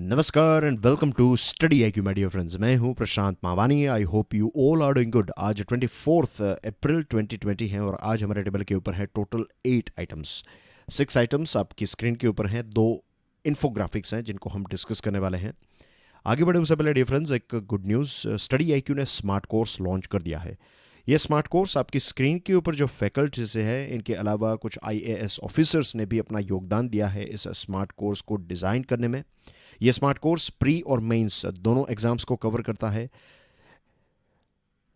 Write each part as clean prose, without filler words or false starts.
नमस्कार and welcome to study IQ my dear friends. मैं हूं Prashant Mavani. I hope you all are doing good. आज 24 अप्रैल 2020 है और आज हमारे टेबल के ऊपर है टोटल 8 आइटम्स। 6 आइटम्स आपकी स्क्रीन के ऊपर हैं, 2 इन्फोग्राफिक्स हैं जिनको हम डिस्कस करने वाले हैं। आगे बढ़े उससे पहले डियर फ्रेंड्स एक गुड न्यूज़, स्टडी आईक्यू ने स्मार्ट कोर्स लॉन्च कर दिया है। ये स्मार्ट कोर्स आपकी स्क्रीन के ऊपर जो फैकल्टी से है, इनके अलावा कुछ आईएएस ऑफिसर्स ने भी अपना योगदान दिया है इस स्मार्ट कोर्स को डिज़ाइन करने में। ये स्मार्ट कोर्स प्री और मेंस दोनों एग्जाम्स को कवर करता है।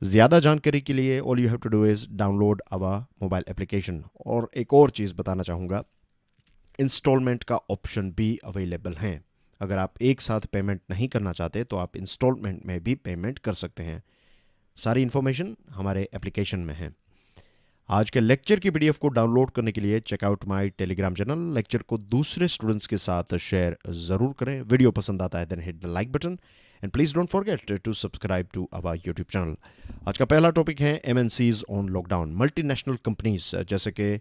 ज़्यादा जानकारी के लिए all you have to do is download our mobile application. और एक और चीज़ बताना चाहूँगा, इंस्टॉलमेंट का ऑप्शन भी अवेलेबल है। अगर आप एक साथ पेमेंट नहीं करना चाहते तो आप इंस्टॉलमेंट में भी पेमेंट कर सकते हैं। सारी इन्फॉर्मेशन हमारे एप्लीकेशन में है। आज के लेक्चर की पीडीएफ को डाउनलोड करने के लिए check out my Telegram channel. Lecture को दूसरे स्टूडेंट्स के साथ शेयर ज़रूर करें। वीडियो पसंद आता है then hit the like button and please don't forget to subscribe to our YouTube channel. आज का पहला टॉपिक है MNCs on lockdown. Multinational companies जैसे कि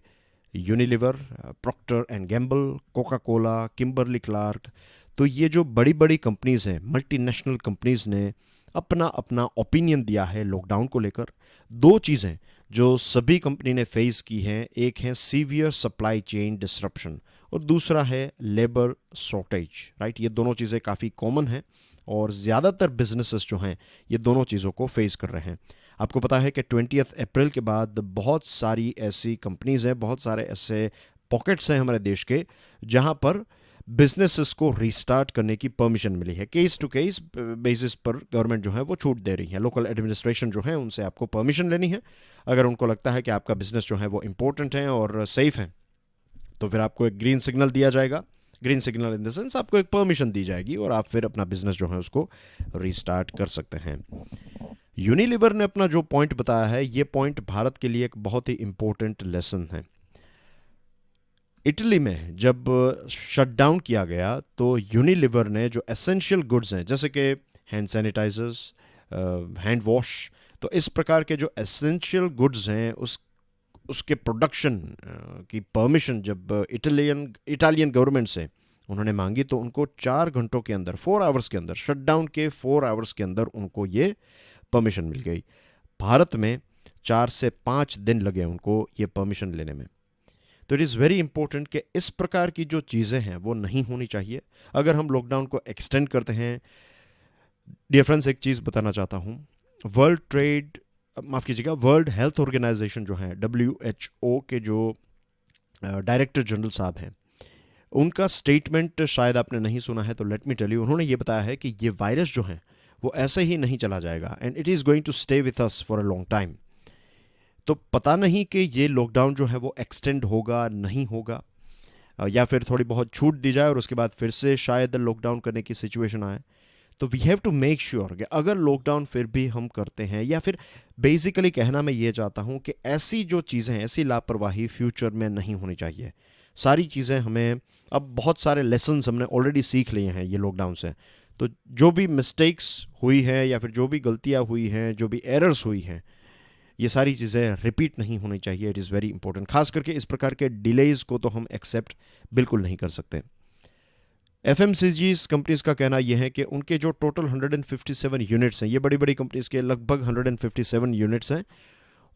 Unilever, Procter and Gamble, Coca Cola, Kimberly Clark, तो ये जो बड़ी बड़ी कंपनीज हैं, मल्टीनेशनल कंपनीज ने अपना अपना ओपिनियन दिया है लॉकडाउन को लेकर। 2 चीज़ें जो सभी कंपनी ने फेस की हैं, एक है सीवियर सप्लाई चेन डिसरप्शन और दूसरा है लेबर शॉर्टेज। राइट, ये दोनों चीज़ें काफ़ी कॉमन हैं और ज़्यादातर बिजनेसेस जो हैं ये दोनों चीज़ों को फेस कर रहे हैं। आपको पता है कि 20 अप्रैल के बाद बहुत सारी ऐसी कंपनीज हैं, बहुत सारे ऐसे पॉकेट्स हैं हमारे देश के जहां पर बिजनेसेस को रीस्टार्ट करने की परमिशन मिली है। केस टू केस बेसिस पर गवर्नमेंट जो है वो छूट दे रही है। लोकल एडमिनिस्ट्रेशन जो है उनसे आपको परमिशन लेनी है। अगर उनको लगता है कि आपका बिजनेस जो है वो इंपॉर्टेंट है और सेफ है तो फिर आपको एक ग्रीन सिग्नल दिया जाएगा। Green signal in the sense आपको एक परमिशन दी जाएगी और आप फिर अपना बिजनेस जो है उसको रीस्टार्ट कर सकते हैं। यूनिलीवर ने अपना जो पॉइंट बताया है, ये पॉइंट भारत के लिए एक बहुत ही इंपॉर्टेंट लेसन है। इटली में जब शटडाउन किया गया तो यूनिलीवर ने जो एसेंशियल गुड्स हैं जैसे कि हैंड सैनिटाइजर्स, हैंड वॉश, तो इस प्रकार के जो एसेंशियल गुड्स हैं उसके प्रोडक्शन की परमिशन जब इटालियन गवर्नमेंट से उन्होंने मांगी तो उनको 4 घंटों के अंदर, 4 आवर्स के अंदर, शटडाउन के 4 आवर्स के अंदर उनको ये परमिशन मिल गई। भारत में 4 से 5 दिन लगे उनको ये परमिशन लेने में। तो इट इज़ वेरी इंपॉर्टेंट कि इस प्रकार की जो चीज़ें हैं वो नहीं होनी चाहिए। अगर हम लॉकडाउन को एक्सटेंड करते हैं, डियर फ्रेंड्स एक चीज़ बताना चाहता हूँ, वर्ल्ड हेल्थ ऑर्गेनाइजेशन जो है WHO के जो डायरेक्टर जनरल साहब हैं, उनका स्टेटमेंट शायद आपने नहीं सुना है तो लेट मी टेल यू। उन्होंने ये बताया है कि ये वायरस जो है वो ऐसे ही नहीं चला जाएगा and it is going to stay with us for a long time. तो पता नहीं कि ये लॉकडाउन जो है वो एक्सटेंड होगा नहीं होगा, या फिर थोड़ी बहुत छूट दी जाए और उसके बाद फिर से शायद लॉकडाउन करने की सिचुएशन आए। तो we have to make sure कि अगर लॉकडाउन फिर भी हम करते हैं, या फिर बेसिकली कहना मैं ये चाहता हूँ कि ऐसी जो चीज़ें हैं, ऐसी लापरवाही फ्यूचर में नहीं होनी चाहिए। सारी चीज़ें हमें अब बहुत सारे लेसन्स हमने ऑलरेडी सीख लिए हैं ये लॉकडाउन से। तो जो भी मिस्टेक्स हुई हैं या फिर जो भी गलतियाँ हुई हैं, जो भी एरर्स हुई हैं, ये सारी चीज़ें रिपीट नहीं होनी चाहिए। It is very important. खास करके इस प्रकार के डिलेज को तो हम एक्सेप्ट बिल्कुल नहीं कर सकते। एफएमसीजीज कंपनीज का कहना यह है कि उनके जो टोटल 157 यूनिट्स हैं, ये बड़ी बड़ी कंपनीज के लगभग 157 यूनिट्स हैं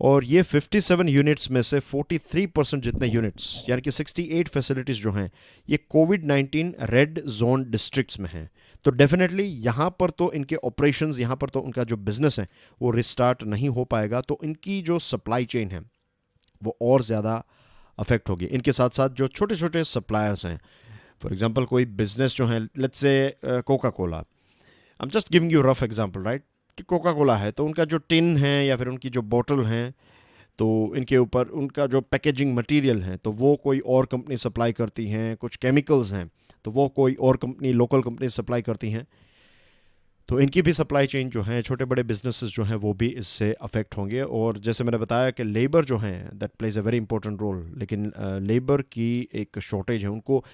और ये 57 यूनिट्स में से 43% जितने यूनिट्स यानी कि 68 फैसिलिटीज़ जो हैं ये कोविड-19 रेड जोन डिस्ट्रिक्ट्स में हैं। तो डेफिनेटली यहाँ पर तो इनके ऑपरेशंस, यहाँ पर तो उनका जो बिजनेस है वो रिस्टार्ट नहीं हो पाएगा। तो इनकी जो सप्लाई चेन है वो और ज़्यादा अफेक्ट होगी। इनके साथ साथ जो छोटे छोटे सप्लायर्स हैं, फॉर एग्जांपल कोई बिजनेस जो है, let's say Coca Cola, I am just giving you rough example, right, कि कोका कोला है तो उनका जो टिन है या फिर उनकी जो बोतल हैं, तो इनके ऊपर उनका जो पैकेजिंग मटेरियल है तो वो कोई और कंपनी सप्लाई करती हैं। कुछ केमिकल्स हैं तो वो कोई और कंपनी, लोकल कंपनी सप्लाई करती हैं। तो इनकी भी सप्लाई चेन जो है, छोटे बड़े बिजनेसेस जो हैं वो भी इससे अफेक्ट होंगे। और जैसे मैंने बताया कि लेबर जो हैं that plays a very important role, लेकिन लेबर की एक शॉर्टेज है। उनको,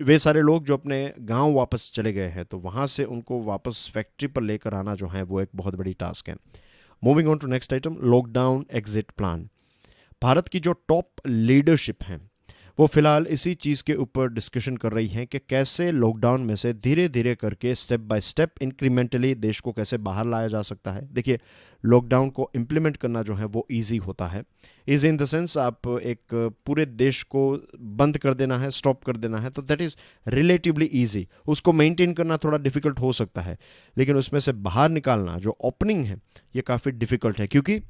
वे सारे लोग जो अपने गांव वापस चले गए हैं तो वहाँ से उनको वापस फैक्ट्री पर लेकर आना जो है वो एक बहुत बड़ी टास्क है। Moving on to next item, lockdown exit plan. Bharat की जो टॉप लीडरशिप है वो फ़िलहाल इसी चीज़ के ऊपर डिस्कशन कर रही हैं कि कैसे लॉकडाउन में से धीरे धीरे करके स्टेप बाय स्टेप इंक्रीमेंटली देश को कैसे बाहर लाया जा सकता है। देखिए, लॉकडाउन को इम्प्लीमेंट करना जो है वो ईजी होता है। ईजी इन द सेंस आप एक पूरे देश को बंद कर देना है, स्टॉप कर देना है, तो दैट इज़ रिलेटिवली ईजी। उसको मेंटेन करना थोड़ा डिफ़िकल्ट हो सकता है, लेकिन उसमें से बाहर निकालना, जो ओपनिंग है, ये काफ़ी डिफ़िकल्ट है, क्योंकि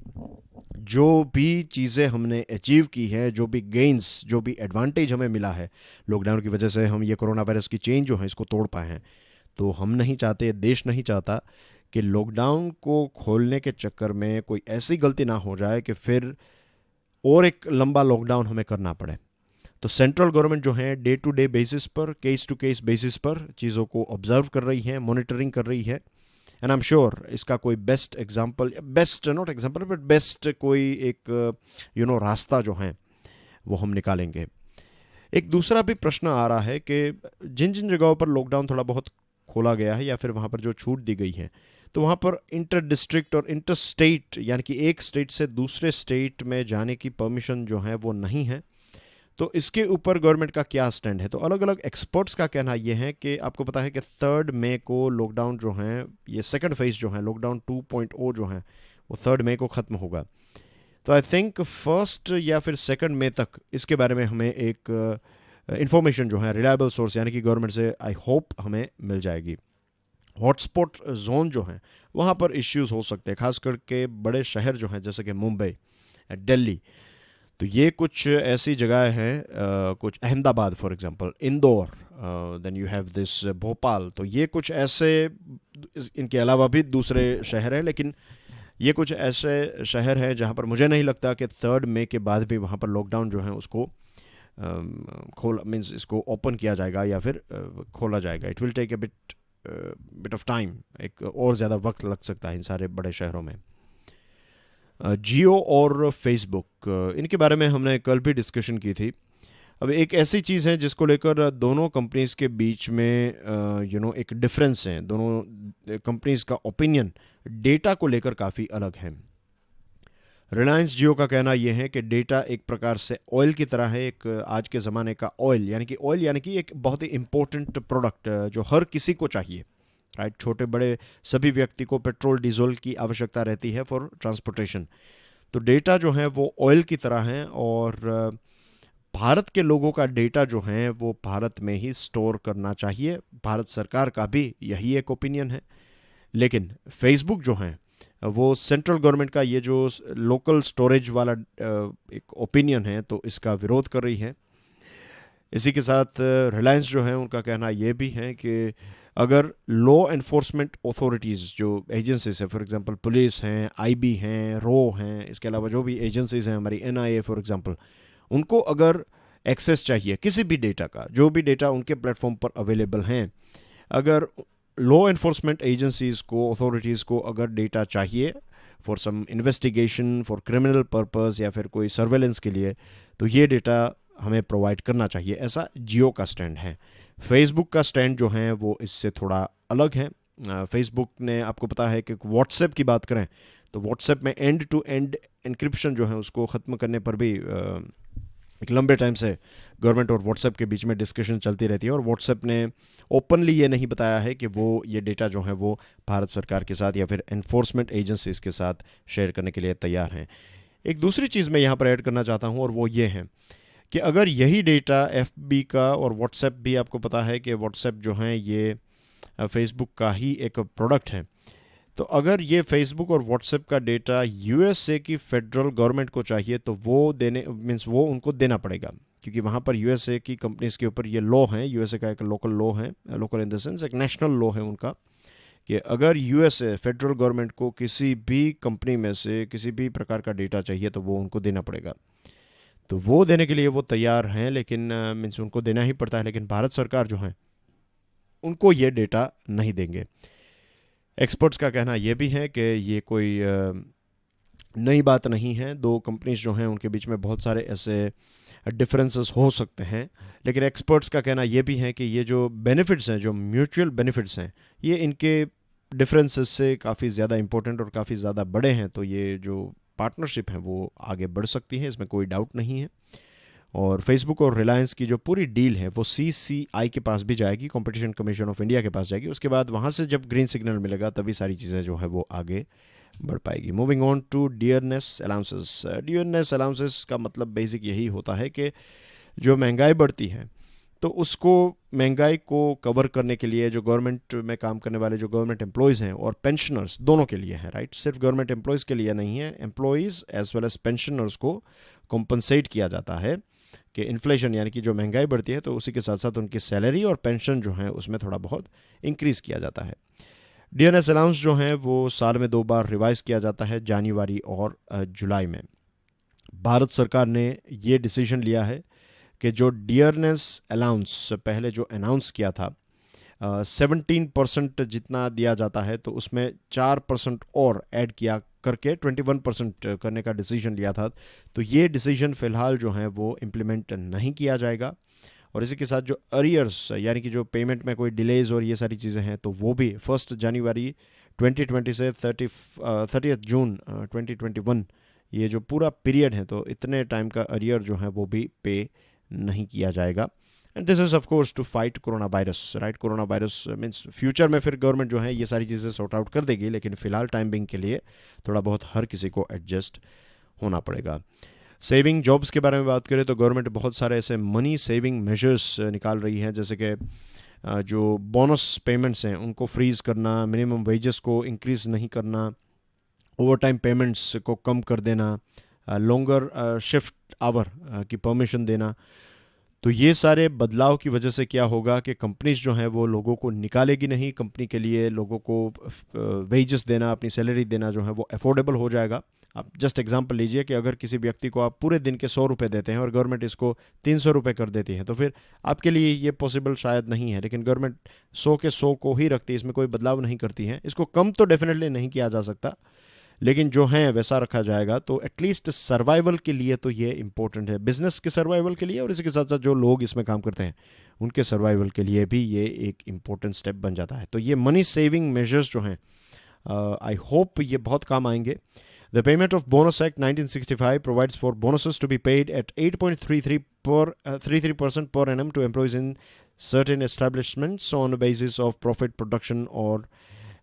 जो भी चीज़ें हमने अचीव की हैं, जो भी गेंस, जो भी एडवांटेज हमें मिला है लॉकडाउन की वजह से, हम ये कोरोना वायरस की चेन जो है इसको तोड़ पाए हैं। तो हम नहीं चाहते, देश नहीं चाहता कि लॉकडाउन को खोलने के चक्कर में कोई ऐसी गलती ना हो जाए कि फिर और एक लंबा लॉकडाउन हमें करना पड़े। तो सेंट्रल गवर्नमेंट जो है डे टू डे बेसिस पर, केस टू केस बेसिस पर चीज़ों को ऑब्जर्व कर रही है, मॉनिटरिंग कर रही है। एंड आई एम श्योर इसका कोई best example, best not example but best कोई एक रास्ता जो है वो हम निकालेंगे। एक दूसरा भी प्रश्न आ रहा है कि जिन जिन जगहों पर लॉकडाउन थोड़ा बहुत खोला गया है या फिर वहाँ पर जो छूट दी गई है, तो वहाँ पर इंटर डिस्ट्रिक्ट और इंटर स्टेट, यानी कि एक स्टेट से दूसरे स्टेट में जाने की परमिशन जो है वो नहीं है। तो इसके ऊपर गवर्नमेंट का क्या स्टैंड है? तो अलग अलग एक्सपर्ट्स का कहना यह है कि आपको पता है कि 3 मई को लॉकडाउन जो है, ये सेकंड फेज जो है लॉकडाउन 2.0 जो है वो 3 मई को ख़त्म होगा। तो आई थिंक 1 या फिर 2 मई तक इसके बारे में हमें एक इंफॉर्मेशन जो है रिलायबल सोर्स यानी कि गवर्नमेंट से आई होप हमें मिल जाएगी। हॉटस्पॉट जोन जो हैं वहाँ पर इश्यूज़ हो सकते हैं, खास करके बड़े शहर जो हैं जैसे कि मुंबई, दिल्ली। तो ये कुछ ऐसी जगह हैं, कुछ Ahmedabad for example, Indore, then you have this Bhopal. तो ये कुछ ऐसे, इनके अलावा भी दूसरे शहर हैं, लेकिन ये कुछ ऐसे शहर हैं जहाँ पर मुझे नहीं लगता कि 3 मई के बाद भी वहाँ पर लॉकडाउन जो है उसको मीन्स इसको ओपन किया जाएगा या फिर खोला जाएगा। It will take a bit of time, एक और ज़्यादा वक्त लग सकता है इन सारे बड़े शहरों में। जियो और फेसबुक, इनके बारे में हमने कल भी डिस्कशन की थी। अब एक ऐसी चीज़ है जिसको लेकर दोनों कंपनीज़ के बीच में एक डिफरेंस है। दोनों कंपनीज़ का ओपिनियन डेटा को लेकर काफ़ी अलग है। रिलायंस जियो का कहना यह है कि डेटा एक प्रकार से ऑयल की तरह है, एक आज के ज़माने का ऑयल यानी कि एक बहुत ही इम्पोर्टेंट प्रोडक्ट जो हर किसी को चाहिए, राइट। छोटे बड़े सभी व्यक्ति को पेट्रोल डीजल की आवश्यकता रहती है फॉर ट्रांसपोर्टेशन। तो डेटा जो है वो ऑयल की तरह है, और भारत के लोगों का डेटा जो है वो भारत में ही स्टोर करना चाहिए। भारत सरकार का भी यही एक ओपिनियन है। लेकिन फेसबुक जो है वो सेंट्रल गवर्नमेंट का ये जो लोकल स्टोरेज वाला एक ओपिनियन है, तो इसका विरोध कर रही है। इसी के साथ रिलायंस जो है उनका कहना ये भी है कि अगर लॉ एनफोर्समेंट अथॉरिटीज़ जो एजेंसीज है, फॉर एग्जांपल पुलिस हैं, आईबी हैं, रो हैं, इसके अलावा जो भी एजेंसीज हैं हमारी एनआईए फॉर एग्जांपल, उनको अगर एक्सेस चाहिए किसी भी डेटा का, जो भी डेटा उनके प्लेटफॉर्म पर अवेलेबल हैं, अगर लॉ एनफोर्समेंट एजेंसीज़ को, अथॉरिटीज़ को अगर डेटा चाहिए for some investigation, for criminal purpose या फिर कोई सर्वेलेंस के लिए, तो ये डेटा हमें प्रोवाइड करना चाहिए। ऐसा जियो का स्टैंड है। फेसबुक का स्टैंड जो है वो इससे थोड़ा अलग है। फेसबुक ने, आपको पता है कि व्हाट्सएप की बात करें तो व्हाट्सएप में एंड टू एंड इंक्रिप्शन जो है उसको ख़त्म करने पर भी एक लंबे टाइम से गवर्नमेंट और व्हाट्सएप के बीच में डिस्कशन चलती रहती है, और व्हाट्सएप ने ओपनली ये नहीं बताया है कि वो ये डेटा जो है वो भारत सरकार के साथ या फिर एनफोर्समेंट एजेंसीज के साथ शेयर करने के लिए तैयार हैं। एक दूसरी चीज़ मैं यहाँ पर ऐड करना चाहता हूँ, और वो ये है कि अगर यही डेटा एफबी का, और व्हाट्सएप भी आपको पता है कि व्हाट्सएप जो है ये फेसबुक का ही एक प्रोडक्ट है, तो अगर ये फेसबुक और व्हाट्सएप का डेटा यूएसए की फेडरल गवर्नमेंट को चाहिए तो वो देने मीन्स वो उनको देना पड़ेगा, क्योंकि वहाँ पर यूएसए की कंपनीज के ऊपर ये लॉ है। यूएसए का एक लोकल लॉ है, लोकल इन द सेंस एक नेशनल लॉ है उनका, कि अगर यूएसए फेडरल गवर्नमेंट को किसी भी कंपनी में से किसी भी प्रकार का डेटा चाहिए तो वो उनको देना पड़ेगा। तो वो देने के लिए वो तैयार हैं, लेकिन मीन्स उनको देना ही पड़ता है, लेकिन भारत सरकार जो है उनको ये डेटा नहीं देंगे। एक्सपर्ट्स का कहना यह भी है कि ये कोई नई बात नहीं है। दो कंपनीज जो हैं उनके बीच में बहुत सारे ऐसे डिफरेंसेस हो सकते हैं, लेकिन एक्सपर्ट्स का कहना यह भी है कि ये जो बेनिफिट्स हैं, जो म्यूचुअल बेनिफिट्स हैं, ये इनके डिफरेंसेस से काफ़ी ज़्यादा इंपॉर्टेंट और काफ़ी ज़्यादा बड़े हैं। तो ये जो पार्टनरशिप है वो आगे बढ़ सकती है, इसमें कोई डाउट नहीं है। और फेसबुक और रिलायंस की जो पूरी डील है वो CCI के पास भी जाएगी, कंपटीशन कमीशन ऑफ इंडिया के पास जाएगी। उसके बाद वहाँ से जब ग्रीन सिग्नल मिलेगा तभी सारी चीज़ें जो है वो आगे बढ़ पाएगी। Moving on to dearness allowances. Dearness allowances का मतलब बेसिक यही होता है कि जो महंगाई बढ़ती है तो उसको, महंगाई को कवर करने के लिए जो गवर्नमेंट में काम करने वाले जो गवर्नमेंट एम्प्लॉयज़ हैं और पेंशनर्स दोनों के लिए है, राइट, सिर्फ गवर्नमेंट एम्प्लॉयज़ के लिए नहीं है, employees as well as pensioners को कॉम्पनसेट किया जाता है कि इन्फ्लेशन यानी कि जो महंगाई बढ़ती है तो उसी के साथ साथ उनकी सैलरी और पेंशन जो है उसमें थोड़ा बहुत इंक्रीज़ किया जाता है। डीएनएस अलाउंस जो है वो साल में 2 बार रिवाइज किया जाता है, जनवरी और जुलाई में। भारत सरकार ने ये डिसीजन लिया है कि जो डियरनेस अलाउंस पहले जो अनाउंस किया था 17% जितना दिया जाता है तो उसमें 4% और ऐड किया करके 21% करने का डिसीजन लिया था। तो ये डिसीजन फ़िलहाल जो है वो इम्प्लीमेंट नहीं किया जाएगा। और इसी के साथ जो अरियर्स यानी कि जो पेमेंट में कोई डिलेज और ये सारी चीज़ें हैं तो वो भी 1 जनवरी 2020 से 30 जून 2021, ये जो पूरा पीरियड है तो इतने टाइम का अरियर जो है वो भी पे नहीं किया जाएगा। And this is of course to fight corona virus, right. Corona virus means future में फिर गवर्नमेंट जो है ये सारी चीज़ें सॉर्ट आउट कर देगी, लेकिन फ़िलहाल टाइम बिंग के लिए थोड़ा बहुत हर किसी को एडजस्ट होना पड़ेगा। सेविंग जॉब्स के बारे में बात करें तो गवर्नमेंट बहुत सारे ऐसे मनी सेविंग मेजर्स निकाल रही है, जैसे कि जो बोनस पेमेंट्स हैं उनको फ्रीज़ करना, मिनिमम वेजेस को इंक्रीज़ नहीं करना, ओवर टाइम पेमेंट्स को कम कर देना, लॉन्गर शिफ्ट आवर की परमिशन देना। तो ये सारे बदलाव की वजह से क्या होगा कि कंपनीज जो हैं वो लोगों को निकालेगी नहीं, कंपनी के लिए लोगों को वेजेस देना, अपनी सैलरी देना जो है वो अफोर्डेबल हो जाएगा। आप जस्ट एग्जांपल लीजिए कि अगर किसी व्यक्ति को आप पूरे दिन के 100 रुपये देते हैं और गवर्नमेंट इसको 300 रुपये कर देती है तो फिर आपके लिए ये पॉसिबल शायद नहीं है, लेकिन गवर्नमेंट 100 के 100 को ही रखती है, इसमें कोई बदलाव नहीं करती है। इसको कम तो डेफिनेटली नहीं किया जा सकता, लेकिन जो है वैसा रखा जाएगा। तो एटलीस्ट सर्वाइवल के लिए तो ये इंपॉर्टेंट है, बिजनेस के सर्वाइवल के लिए और इसके साथ साथ जो लोग इसमें काम करते हैं उनके सर्वाइवल के लिए भी ये एक इम्पोर्टेंट स्टेप बन जाता है। तो ये मनी सेविंग मेजर्स जो हैं आई होप ये बहुत काम आएंगे। The Payment of Bonus Act 1965 provides for bonuses to be paid at 8.33% per annum to employees in certain establishments on the basis of profit production or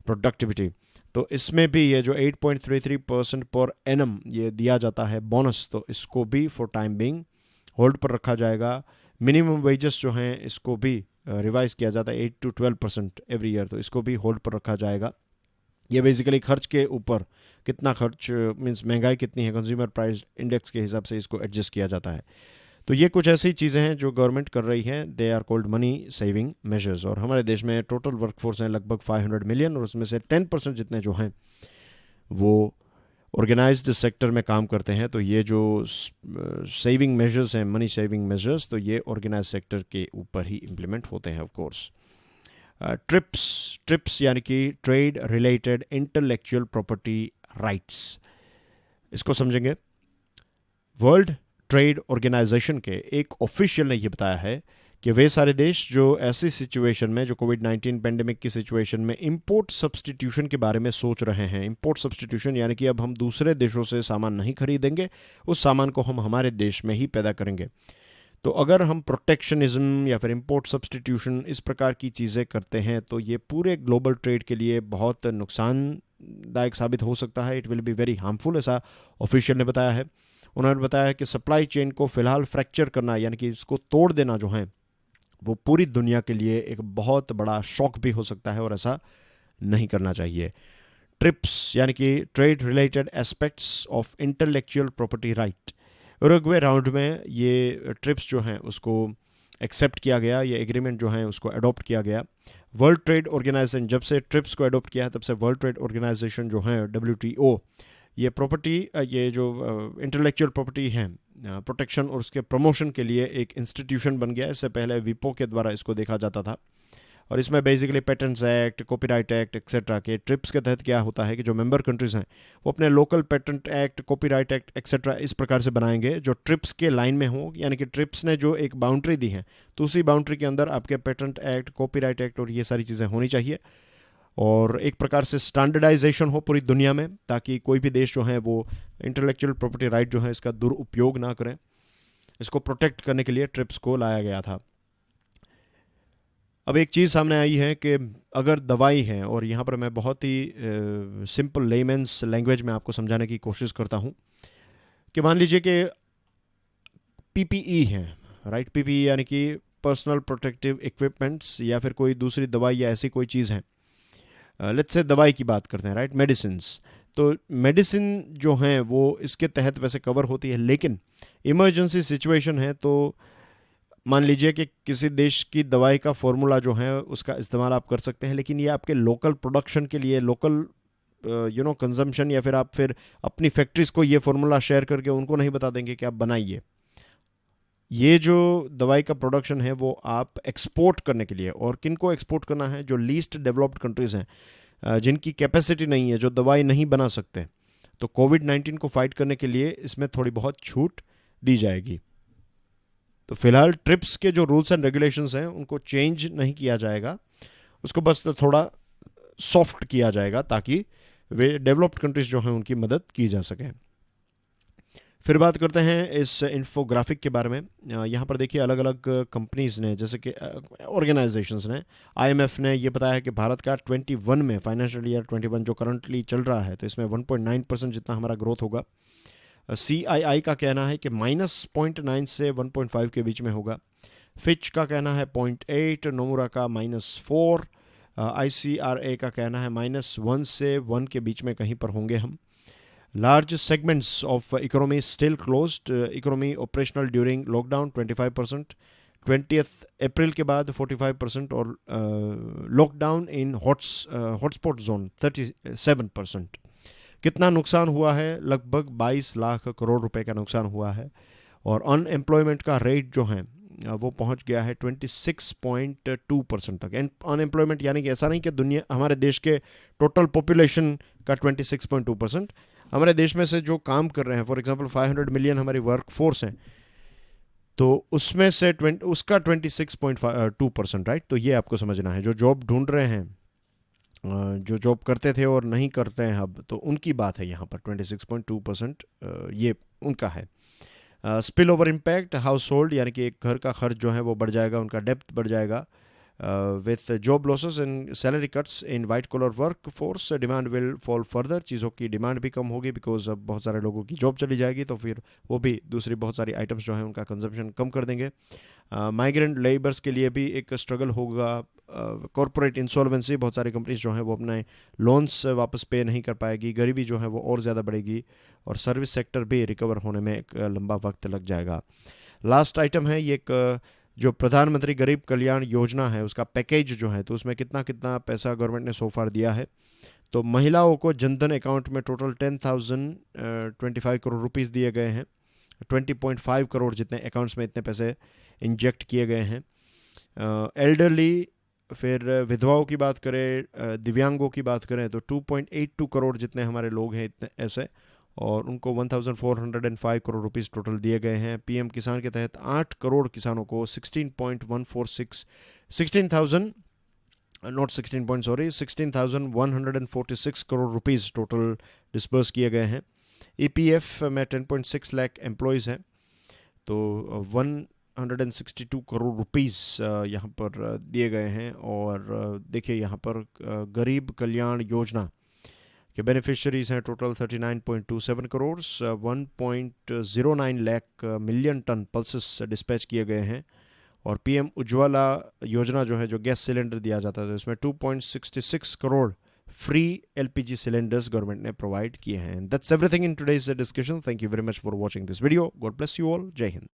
productivity. तो इसमें भी ये जो 8.33% पर एनम ये दिया जाता है बोनस, तो इसको भी फॉर टाइम बिंग होल्ड पर रखा जाएगा। मिनिमम वेजेस जो हैं इसको भी रिवाइज किया जाता है 8 to 12% एवरी ईयर, तो इसको भी होल्ड पर रखा जाएगा। ये बेसिकली खर्च के ऊपर कितना खर्च मीन्स महंगाई कितनी है, कंज्यूमर प्राइस इंडेक्स के हिसाब से इसको एडजस्ट किया जाता है। तो ये कुछ ऐसी चीज़ें हैं जो गवर्नमेंट कर रही है, they are called money saving measures. और हमारे देश में टोटल वर्कफोर्स हैं लगभग 500 मिलियन और उसमें से 10% जितने जो हैं वो ऑर्गेनाइज्ड सेक्टर में काम करते हैं। तो ये जो सेविंग मेजर्स हैं, मनी सेविंग मेजर्स, तो ये ऑर्गेनाइज सेक्टर के ऊपर ही इम्प्लीमेंट होते हैं ऑफ कोर्स। ट्रिप्स यानी कि trade related intellectual property rights, इसको समझेंगे। वर्ल्ड ट्रेड ऑर्गेनाइजेशन के एक ऑफिशियल ने यह बताया है कि वे सारे देश जो ऐसी सिचुएशन में, जो कोविड-19 पेंडेमिक की सिचुएशन में इंपोर्ट सब्सटीट्यूशन के बारे में सोच रहे हैं। इंपोर्ट सब्सटीट्यूशन यानी कि अब हम दूसरे देशों से सामान नहीं खरीदेंगे, उस सामान को हम हमारे देश में ही पैदा करेंगे। तो अगर हम प्रोटेक्शनिज्म या फिर इंपोर्ट सब्सटीट्यूशन इस प्रकार की चीज़ें करते हैं तो ये पूरे ग्लोबल ट्रेड के लिए बहुत नुकसानदायक साबित हो सकता है। It will be very harmful, ऐसा ऑफिशियल ने बताया है। उन्होंने बताया कि सप्लाई चेन को फ़िलहाल फ्रैक्चर करना यानी कि इसको तोड़ देना जो है वो पूरी दुनिया के लिए एक बहुत बड़ा शॉक भी हो सकता है और ऐसा नहीं करना चाहिए। ट्रिप्स यानी कि trade related aspects of intellectual property right, Uruguay round में ये ट्रिप्स जो हैं उसको एक्सेप्ट किया गया, ये एग्रीमेंट जो है उसको अडॉप्ट किया गया। वर्ल्ड ट्रेड ऑर्गेनाइजेशन जब से ट्रिप्स को अडॉप्ट किया है तब से वर्ल्ड ट्रेड ऑर्गेनाइजेशन जो है WTO, ये प्रॉपर्टी, ये जो इंटेलेक्चुअल प्रॉपर्टी है प्रोटेक्शन और उसके प्रमोशन के लिए एक इंस्टीट्यूशन बन गया। इससे पहले विपो के द्वारा इसको देखा जाता था और इसमें basically patents act, copyright act etcetera के ट्रिप्स के तहत क्या होता है कि जो मेंबर कंट्रीज़ हैं वो अपने local patent act, copyright act etcetera इस प्रकार से बनाएंगे जो ट्रिप्स के लाइन में हो, यानी कि ट्रिप्स ने जो एक बाउंड्री दी है तो उसी बाउंड्री के अंदर आपके पेटेंट एक्ट, कॉपीराइट एक्ट और ये सारी चीज़ें होनी चाहिए और एक प्रकार से स्टैंडर्डाइजेशन हो पूरी दुनिया में, ताकि कोई भी देश जो है वो इंटेलेक्चुअल प्रॉपर्टी राइट जो है इसका दुरुपयोग ना करें। इसको प्रोटेक्ट करने के लिए ट्रिप्स को लाया गया था। अब एक चीज़ सामने आई है कि अगर दवाई है, और यहाँ पर मैं बहुत ही सिंपल लेमेंस लैंग्वेज में आपको समझाने की कोशिश करता हूँ कि मान लीजिए कि पीपीई है, राइट। पीपीई यानी कि पर्सनल प्रोटेक्टिव इक्विपमेंट्स, या फिर कोई दूसरी दवाई या ऐसी कोई चीज़ है। लेट्स से दवाई की बात करते हैं, राइट, मेडिसिन्स। तो मेडिसिन जो हैं वो इसके तहत वैसे कवर होती है, लेकिन इमरजेंसी सिचुएशन है तो मान लीजिए कि किसी देश की दवाई का फॉर्मूला जो है उसका इस्तेमाल आप कर सकते हैं, लेकिन ये आपके लोकल प्रोडक्शन के लिए, लोकल कंजम्पशन, या फिर आप फिर अपनी फैक्ट्रीज को ये फार्मूला शेयर करके उनको नहीं बता देंगे कि आप बनाइए। ये जो दवाई का प्रोडक्शन है वो आप एक्सपोर्ट करने के लिए, और किन को एक्सपोर्ट करना है, जो लीस्ट डेवलप्ड कंट्रीज़ हैं, जिनकी कैपेसिटी नहीं है, जो दवाई नहीं बना सकते। तो कोविड-19 को फाइट करने के लिए इसमें थोड़ी बहुत छूट दी जाएगी। तो फिलहाल ट्रिप्स के जो रूल्स एंड रेगुलेशंस हैं उनको चेंज नहीं किया जाएगा, उसको बस थोड़ा सॉफ्ट किया जाएगा ताकि वे डेवलप्ड कंट्रीज जो हैं उनकी मदद की जा सके। फिर बात करते हैं इस इन्फोग्राफिक के बारे में। यहाँ पर देखिए अलग अलग कंपनीज़ ने, जैसे कि ऑर्गेनाइजेशंस ने, आईएमएफ ने ये बताया कि भारत का 21 में, फाइनेंशियल ईयर 21 जो करंटली चल रहा है, तो इसमें 1.9% जितना हमारा ग्रोथ होगा। CII का कहना है कि -0.9 से 1.5 के बीच में होगा। फिच का कहना है 0.8, नोमुरा का -4, ICRA का कहना है -1 से 1 के बीच में कहीं पर होंगे हम। Large segments of economy still closed, economy operational during lockdown 25%, 20 अप्रैल के बाद 45%, और लॉकडाउन इन हॉटस्पॉट जोन 37%। कितना नुकसान हुआ है? लगभग 22 लाख करोड़ रुपए का नुकसान हुआ है। और अनएम्प्लॉयमेंट का रेट जो है वो पहुंच गया है 26.2% तक। अनएम्प्लॉयमेंट यानी कि ऐसा नहीं कि दुनिया, हमारे देश के टोटल पॉपुलेशन का 26.2%, हमारे देश में से जो काम कर रहे हैं, फॉर एग्जांपल 500 मिलियन हमारी वर्क फोर्स है, तो उसमें से उसका 26.2%, राइट। तो ये आपको समझना है। जो जॉब ढूंढ रहे हैं, जो जॉब करते थे और नहीं कर रहे हैं अब, तो उनकी बात है यहाँ पर। 26.2% ये उनका है। Spill over impact house hold, यानी कि एक घर का खर्च जो है वो बढ़ जाएगा, उनका डेप्थ बढ़ जाएगा। With job losses and salary cuts in white collar workforce, demand will fall further. चीज़ों की डिमांड भी कम होगी, बिकॉज अब बहुत सारे लोगों की जॉब चली जाएगी, तो फिर वो भी दूसरी बहुत सारी आइटम्स जो हैं उनका कंजम्पशन कम कर देंगे। माइग्रेंट लेबर्स के लिए भी एक स्ट्रगल होगा। कॉरपोरेट इंसॉल्वेंसी, बहुत सारी कंपनीज जो हैं वो अपने लोन्स वापस पे नहीं कर पाएगी। गरीबी जो है वो और ज़्यादा बढ़ेगी, और सर्विस सेक्टर भी रिकवर होने में एक लंबा वक्त लग जाएगा। लास्ट आइटम है ये, एक जो प्रधानमंत्री गरीब कल्याण योजना है उसका पैकेज जो है, तो उसमें कितना कितना पैसा गवर्नमेंट ने सो फार दिया है। तो महिलाओं को जनधन अकाउंट में टोटल 10,025 करोड़ रुपीज़ दिए गए हैं। 20.5 करोड़ जितने अकाउंट्स में इतने पैसे इंजेक्ट किए गए हैं। एल्डरली, फिर विधवाओं की बात करें, दिव्यांगों की बात करें, तो 2.82 करोड़ जितने हमारे लोग हैं इतने ऐसे, और उनको 1,405 करोड़ रुपीस टोटल दिए गए हैं। पीएम किसान के तहत 8 करोड़ किसानों को 16,146 करोड़ रुपीस टोटल डिस्बर्स किए गए हैं। ईपीएफ में 10.6 लाख एम्प्लॉयज़ हैं, तो 162 करोड़ रुपीस यहाँ पर दिए गए हैं। और देखिए यहाँ पर गरीब कल्याण योजना के बेनिफिशरीज हैं total 39.27 crore. 1.09 lakh million tonne pulses dispatch किए गए हैं। और पीएम उज्ज्वला योजना जो है, जो गैस सिलेंडर दिया जाता है, तो इसमें 2.66 crore free LPG cylinders government ने प्रोवाइड किए हैं। That's everything in today's discussion. Thank you very much for watching this video. God bless you all. जय हिंद।